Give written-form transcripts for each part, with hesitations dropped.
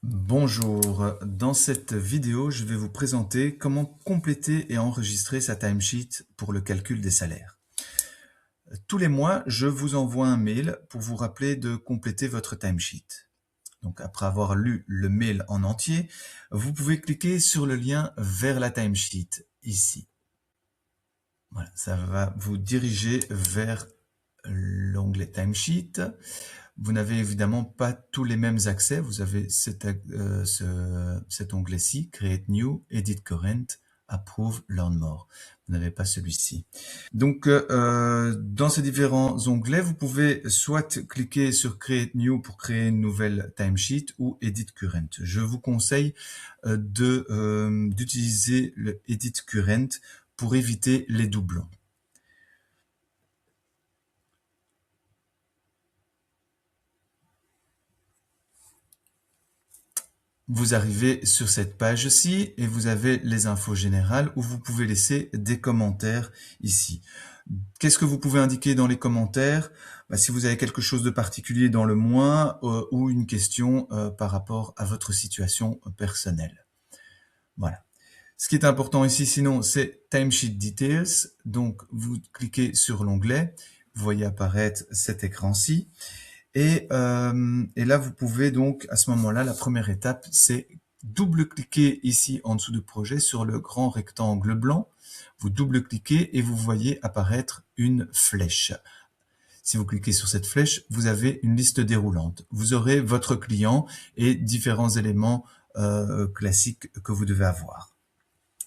Bonjour, dans cette vidéo, je vais vous présenter comment compléter et enregistrer sa timesheet pour le calcul des salaires. Tous les mois, je vous envoie un mail pour vous rappeler de compléter votre timesheet. Donc après avoir lu le mail en entier, vous pouvez cliquer sur le lien vers la timesheet ici. Voilà, ça va vous diriger vers l'onglet timesheet. Vous n'avez évidemment pas tous les mêmes accès. Vous avez cet onglet-ci, Create New, Edit Current, Approve, Learn More. Vous n'avez pas celui-ci. Donc, dans ces différents onglets, vous pouvez soit cliquer sur Create New pour créer une nouvelle timesheet ou Edit Current. Je vous conseille d'utiliser le Edit Current pour éviter les doublons. Vous arrivez sur cette page-ci et vous avez les infos générales où vous pouvez laisser des commentaires ici. Qu'est-ce que vous pouvez indiquer dans les commentaires? Si vous avez quelque chose de particulier dans le mois ou une question par rapport à votre situation personnelle. Voilà. Ce qui est important ici, sinon, c'est Timesheet Details. Donc, vous cliquez sur l'onglet. Vous voyez apparaître cet écran-ci. Et là, vous pouvez donc, à ce moment-là, la première étape, c'est double-cliquer ici en dessous du projet sur le grand rectangle blanc. Vous double-cliquez et vous voyez apparaître une flèche. Si vous cliquez sur cette flèche, vous avez une liste déroulante. Vous aurez votre client et différents éléments classiques que vous devez avoir.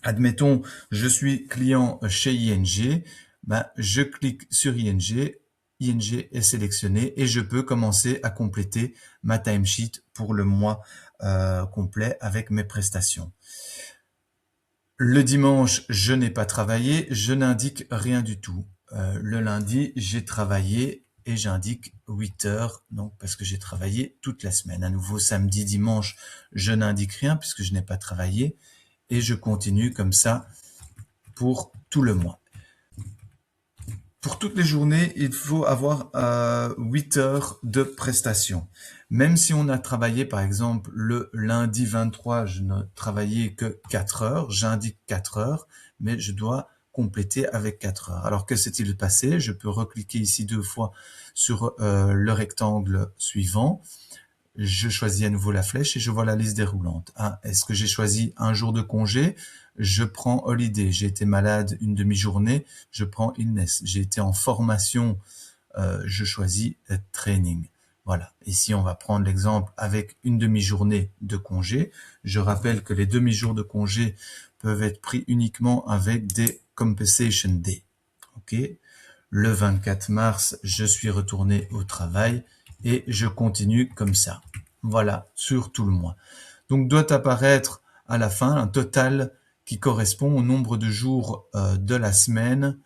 Admettons, je suis client chez ING, je clique sur ING. ING est sélectionné et je peux commencer à compléter ma timesheet pour le mois complet avec mes prestations. Le dimanche, je n'ai pas travaillé, je n'indique rien du tout. Le lundi, j'ai travaillé et j'indique 8 heures, donc parce que j'ai travaillé toute la semaine. À nouveau, samedi, dimanche, je n'indique rien puisque je n'ai pas travaillé et je continue comme ça pour tout le mois. Pour toutes les journées, il faut avoir 8 heures de prestation. Même si on a travaillé, par exemple, le lundi 23, je ne travaillais que 4 heures, j'indique 4 heures, mais je dois compléter avec 4 heures. Alors que s'est-il passé? Je peux recliquer ici 2 fois sur le rectangle suivant. Je choisis à nouveau la flèche et je vois la liste déroulante. Est-ce que j'ai choisi un jour de congé? Je prends holiday. J'ai été malade une demi-journée, je prends illness. J'ai été en formation, je choisis training. Voilà. Ici, on va prendre l'exemple avec une demi-journée de congé. Je rappelle que les demi-jours de congé peuvent être pris uniquement avec des compensation days. OK. Le 24 mars, je suis retourné au travail et je continue comme ça. Voilà, sur tout le mois. Donc, doit apparaître à la fin un total qui correspond au nombre de jours de la semaine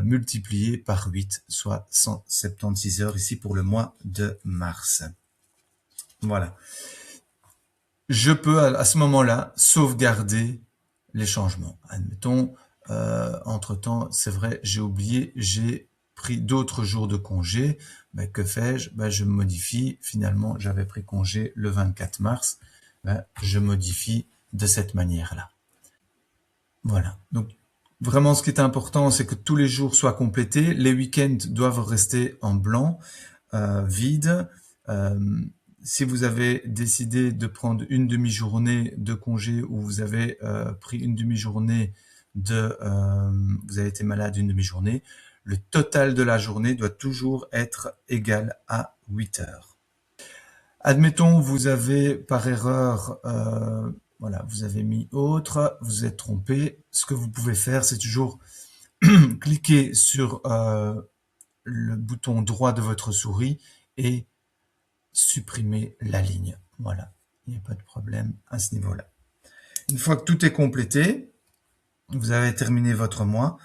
multiplié par 8, soit 176 heures ici pour le mois de mars. Voilà. Je peux à ce moment-là sauvegarder les changements. Admettons, entre-temps, c'est vrai, j'ai oublié, j'ai pris d'autres jours de congé. Que fais-je? Je modifie. Finalement, j'avais pris congé le 24 mars. Je modifie de cette manière-là. Voilà. Donc, vraiment, ce qui est important, c'est que tous les jours soient complétés. Les week-ends doivent rester en blanc, vide. Si vous avez décidé de prendre une demi-journée de congé ou vous avez pris une demi-journée vous avez été malade une demi-journée, le total de la journée doit toujours être égal à 8 heures. Admettons, vous avez par erreur, voilà, vous avez mis autre, vous êtes trompé. Ce que vous pouvez faire, c'est toujours cliquer sur le bouton droit de votre souris et supprimer la ligne. Voilà, il n'y a pas de problème à ce niveau-là. Une fois que tout est complété, vous avez terminé votre mois,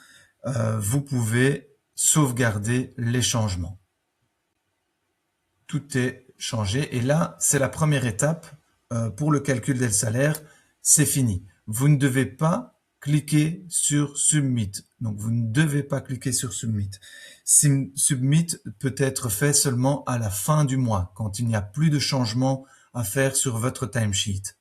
vous pouvez sauvegarder les changements. Tout est changé et là, c'est la première étape pour le calcul des salaires, c'est fini. Vous ne devez pas cliquer sur Submit. Donc, vous ne devez pas cliquer sur Submit. Submit peut être fait seulement à la fin du mois, quand il n'y a plus de changement à faire sur votre timesheet.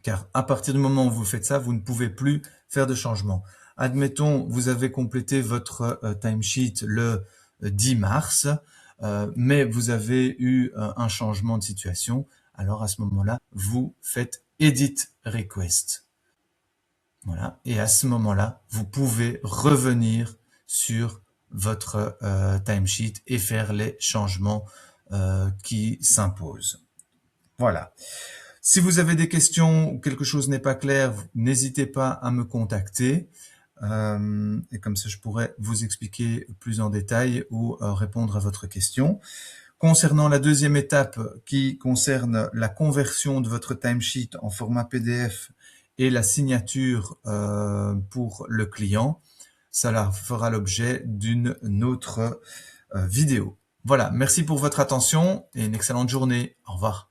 Car à partir du moment où vous faites ça, vous ne pouvez plus faire de changement. Admettons, vous avez complété votre timesheet le 10 mars, mais vous avez eu un changement de situation. Alors à ce moment-là, vous faites Edit Request. Voilà. Et à ce moment-là, vous pouvez revenir sur votre timesheet et faire les changements qui s'imposent. Voilà. Si vous avez des questions ou quelque chose n'est pas clair, n'hésitez pas à me contacter. Et comme ça, je pourrais vous expliquer plus en détail ou répondre à votre question. Concernant la deuxième étape qui concerne la conversion de votre timesheet en format PDF et la signature pour le client, cela fera l'objet d'une autre vidéo. Voilà, merci pour votre attention et une excellente journée. Au revoir.